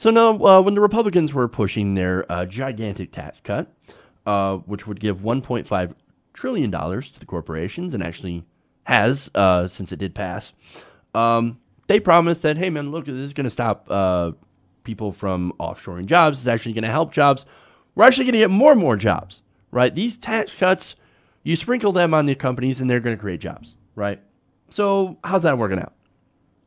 So now, when the Republicans were pushing their gigantic tax cut, which would give $1.5 trillion to the corporations, and actually has, since it did pass, they promised that, hey, man, look, this is going to stop people from offshoring jobs. It's actually going to help jobs. We're actually going to get more and more jobs, right? These tax cuts, you sprinkle them on the companies, and they're going to create jobs, right? So how's that working out?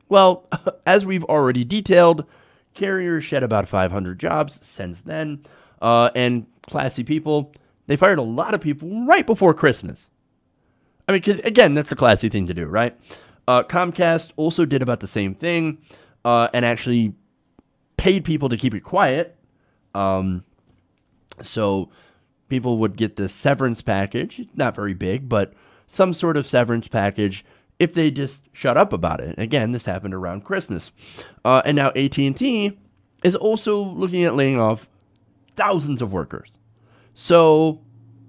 Well, as we've already detailed, Carrier shed about 500 jobs since then, and classy people, they fired a lot of people right before Christmas. I mean, because, again, that's a classy thing to do, right? Comcast also did about the same thing, and actually paid people to keep it quiet. So people would get the severance package, not very big, but some sort of severance package if they just shut up about it. Again, this happened around Christmas. And now AT&T is also looking at laying off thousands of workers. So,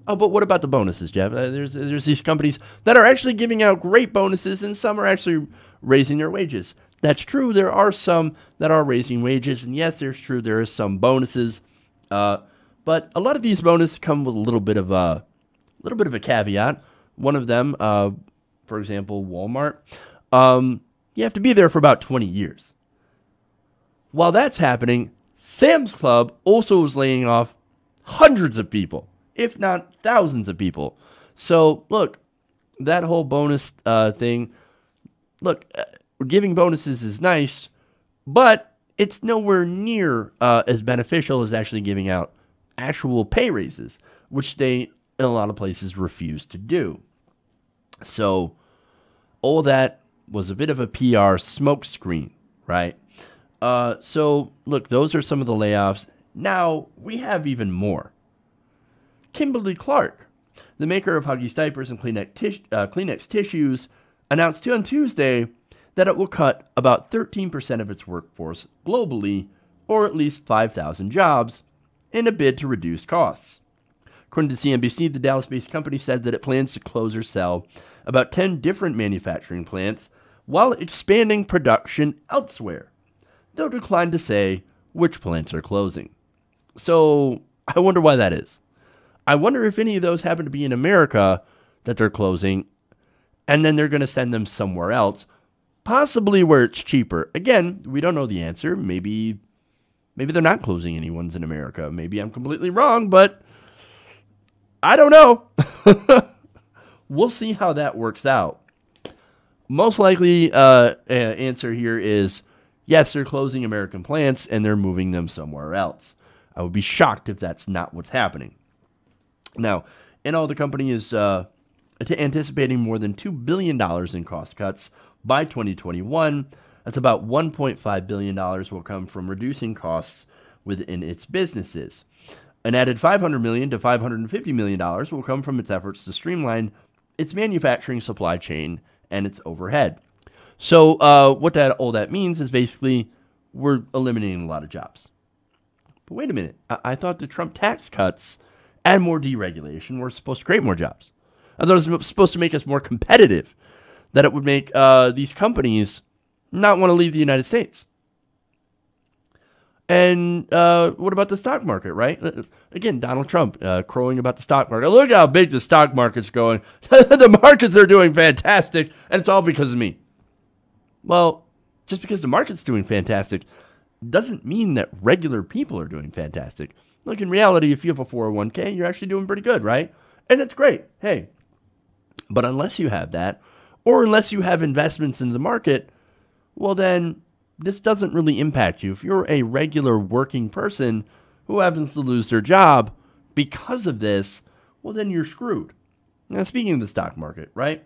but what about the bonuses, Jeff? There's these companies that are actually giving out great bonuses, and some are actually raising their wages. That's true. There are some that are raising wages, and yes, there's true. There is some bonuses, but a lot of these bonuses come with a little bit of a caveat. One of them, for example, Walmart, you have to be there for about 20 years. While that's happening, Sam's Club also is laying off hundreds of people, if not thousands of people. So, look, that whole bonus thing, look, giving bonuses is nice, but it's nowhere near as beneficial as actually giving out actual pay raises, which they, in a lot of places, refuse to do. So all that was a bit of a PR smokescreen, right? So look, those are some of the layoffs. Now we have even more. Kimberly-Clark, the maker of Huggies diapers and Kleenex tissues, announced on Tuesday that it will cut about 13% of its workforce globally, or at least 5,000 jobs, in a bid to reduce costs. According to CNBC, the Dallas-based company said that it plans to close or sell about 10 different manufacturing plants while expanding production elsewhere, though declined to say which plants are closing. So I wonder why that is. I wonder if any of those happen to be in America that they're closing, and then they're going to send them somewhere else, possibly where it's cheaper. Again, we don't know the answer. Maybe they're not closing any ones in America. Maybe I'm completely wrong, but I don't know. We'll see how that works out. Most likely answer here is yes, they're closing American plants and they're moving them somewhere else. I would be shocked if that's not what's happening. Now, in all, the company is anticipating more than $2 billion in cost cuts by 2021. That's about $1.5 billion will come from reducing costs within its businesses. An added $500 million to $550 million will come from its efforts to streamline its manufacturing supply chain and its overhead. So what all that means is basically we're eliminating a lot of jobs. But wait a minute. I thought the Trump tax cuts and more deregulation were supposed to create more jobs. I thought it was supposed to make us more competitive, that it would make these companies not want to leave the United States. And what about the stock market, right? Again, Donald Trump crowing about the stock market. Look how big the stock market's going. The markets are doing fantastic, and it's all because of me. Well, just because the market's doing fantastic doesn't mean that regular people are doing fantastic. Look, in reality, if you have a 401k, you're actually doing pretty good, right? And that's great. Hey, but unless you have that, or unless you have investments in the market, well, then this doesn't really impact you. If you're a regular working person who happens to lose their job because of this, well, then you're screwed. Now, speaking of the stock market, right?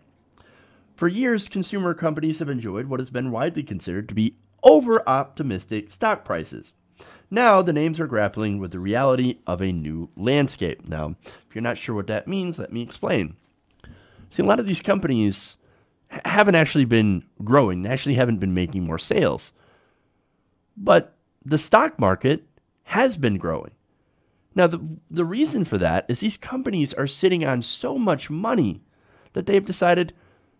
For years, consumer companies have enjoyed what has been widely considered to be over-optimistic stock prices. Now, the names are grappling with the reality of a new landscape. Now, if you're not sure what that means, let me explain. See, a lot of these companies haven't actually been growing. They actually haven't been making more sales. But the stock market has been growing. Now, the reason for that is these companies are sitting on so much money that they've decided,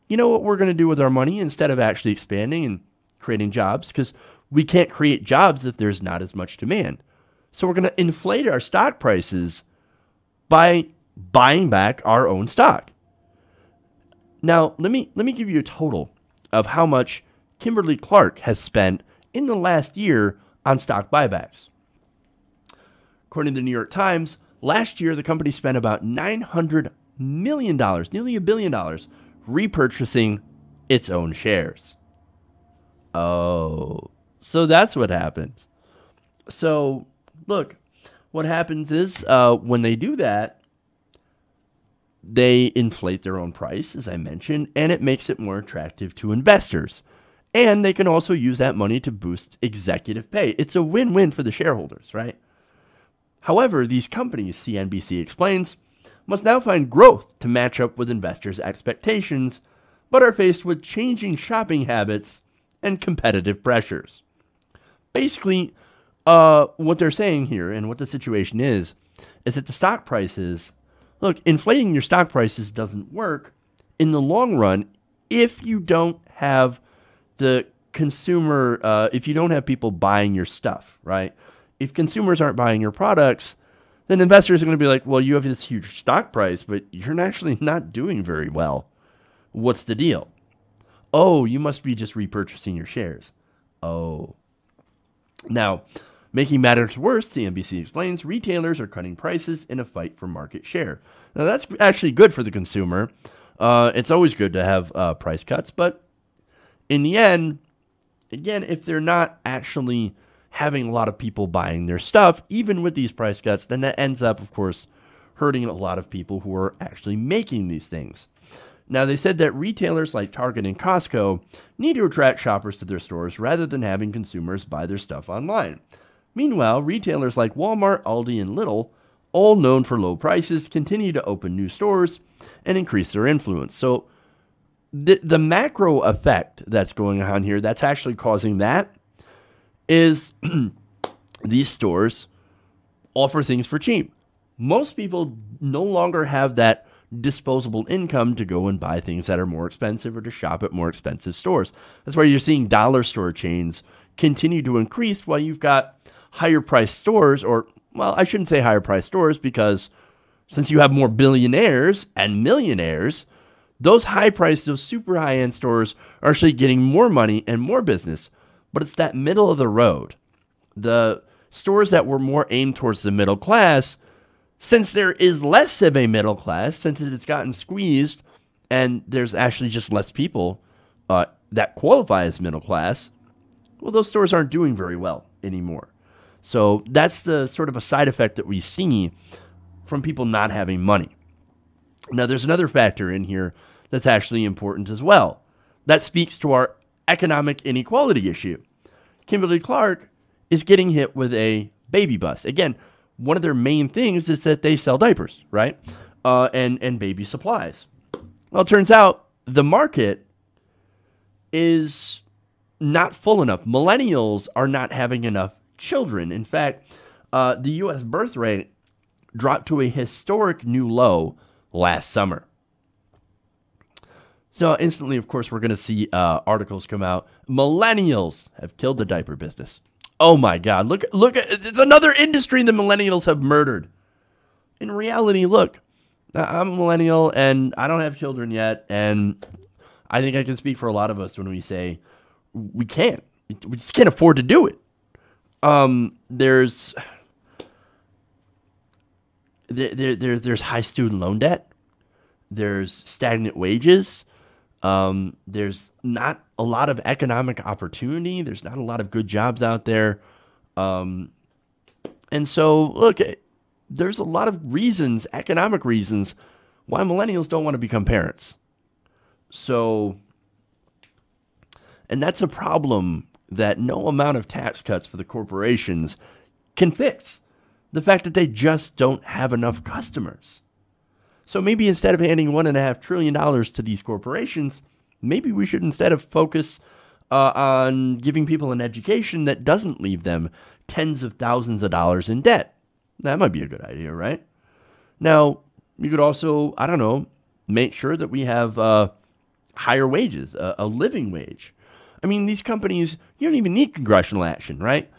you know what we're going to do with our money instead of actually expanding and creating jobs? Because we can't create jobs if there's not as much demand. So we're going to inflate our stock prices by buying back our own stock. Now, let me give you a total of how much Kimberly-Clark has spent in the last year on stock buybacks. According to the New York Times, last year the company spent about $900 million, nearly $1 billion, repurchasing its own shares. Oh, so that's what happens. So, look, what happens is when they do that, they inflate their own price, as I mentioned, and it makes it more attractive to investors. And they can also use that money to boost executive pay. It's a win-win for the shareholders, right? However, these companies, CNBC explains, must now find growth to match up with investors' expectations, but are faced with changing shopping habits and competitive pressures. Basically, what they're saying here and what the situation is that the stock prices, look, inflating your stock prices doesn't work in the long run if you don't have the consumer, if you don't have people buying your stuff, right? If consumers aren't buying your products, then investors are going to be like, well, you have this huge stock price, but you're actually not doing very well. What's the deal? Oh, you must be just repurchasing your shares. Oh. Now, making matters worse, CNBC explains, retailers are cutting prices in a fight for market share. Now, that's actually good for the consumer. It's always good to have price cuts, but in the end, again, if they're not actually having a lot of people buying their stuff, even with these price cuts, then that ends up, of course, hurting a lot of people who are actually making these things. Now, they said that retailers like Target and Costco need to attract shoppers to their stores rather than having consumers buy their stuff online. Meanwhile, retailers like Walmart, Aldi, and Lidl, all known for low prices, continue to open new stores and increase their influence. So the macro effect that's going on here, that's actually causing that, is these stores offer things for cheap. Most people no longer have that disposable income to go and buy things that are more expensive or to shop at more expensive stores. That's why you're seeing dollar store chains continue to increase while you've got higher priced stores, or, well, I shouldn't say higher priced stores, because since you have more billionaires and millionaires, those high priced, those super high end stores are actually getting more money and more business. But it's that middle of the road. The stores that were more aimed towards the middle class, since there is less of a middle class, since it's gotten squeezed, and there's actually just less people that qualify as middle class, well, those stores aren't doing very well anymore. So that's the sort of a side effect that we see from people not having money. Now, there's another factor in here that's actually important as well. That speaks to our economic inequality issue. Kimberly-Clark is getting hit with a baby bust. Again, one of their main things is that they sell diapers, right? And baby supplies. Well, it turns out the market is not full enough. Millennials are not having enough children. In fact, the U.S. birth rate dropped to a historic new low last summer. So instantly, of course, we're going to see articles come out. Millennials have killed the diaper business. Oh my God. Look, it's another industry the millennials have murdered. In reality, look, I'm a millennial and I don't have children yet. And I think I can speak for a lot of us when we say we can't. We just can't afford to do it. There's high student loan debt. There's stagnant wages. There's not a lot of economic opportunity. There's not a lot of good jobs out there. And so, look, there's a lot of reasons, economic reasons, why millennials don't want to become parents. So, and that's a problem that no amount of tax cuts for the corporations can fix. The fact that they just don't have enough customers. So maybe instead of handing $1.5 trillion to these corporations, maybe we should instead of focus on giving people an education that doesn't leave them tens of thousands of dollars in debt. That might be a good idea, right? Now, you could also, I don't know, make sure that we have higher wages, a living wage. I mean, these companies, you don't even need congressional action, right?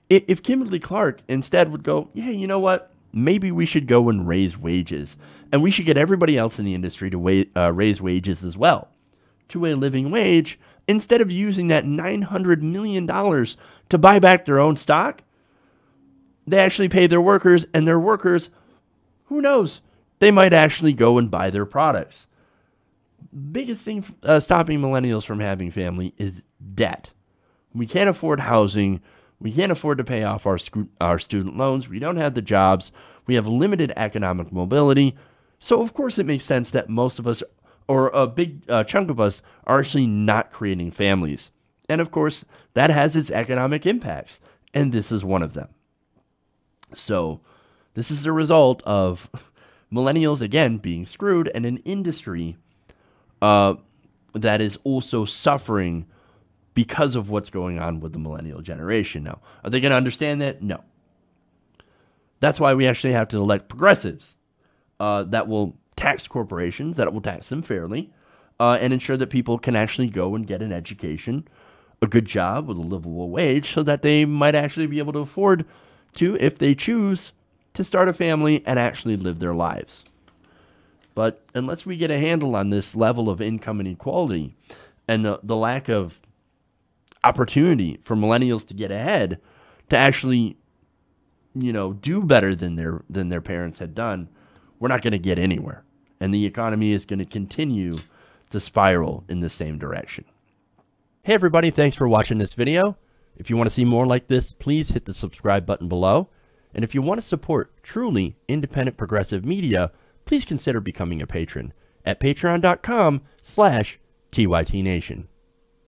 If Kimberly-Clark instead would go, yeah, you know what? Maybe we should go and raise wages. And we should get everybody else in the industry to raise wages as well to a living wage instead of using that $900 million to buy back their own stock. They actually pay their workers, and their workers, who knows, they might actually go and buy their products. Biggest thing stopping millennials from having family is debt. We can't afford housing. We can't afford to pay off our student loans. We don't have the jobs. We have limited economic mobility. So, of course, it makes sense that most of us, or a big chunk of us, are actually not creating families. And, of course, that has its economic impacts. And this is one of them. So, this is the result of millennials, again, being screwed, and an industry that is also suffering because of what's going on with the millennial generation. Now, are they going to understand that? No. That's why we actually have to elect progressives that will tax corporations, that will tax them fairly, and ensure that people can actually go and get an education, a good job with a livable wage, so that they might actually be able to afford to, if they choose, to start a family and actually live their lives. But unless we get a handle on this level of income inequality and the lack of opportunity for millennials to get ahead, to actually, do better than their parents had done, we're not going to get anywhere. And the economy is going to continue to spiral in the same direction. Hey everybody, thanks for watching this video. If you want to see more like this, please hit the subscribe button below. And if you want to support truly independent progressive media, please consider becoming a patron at patreon.com/TYTNation.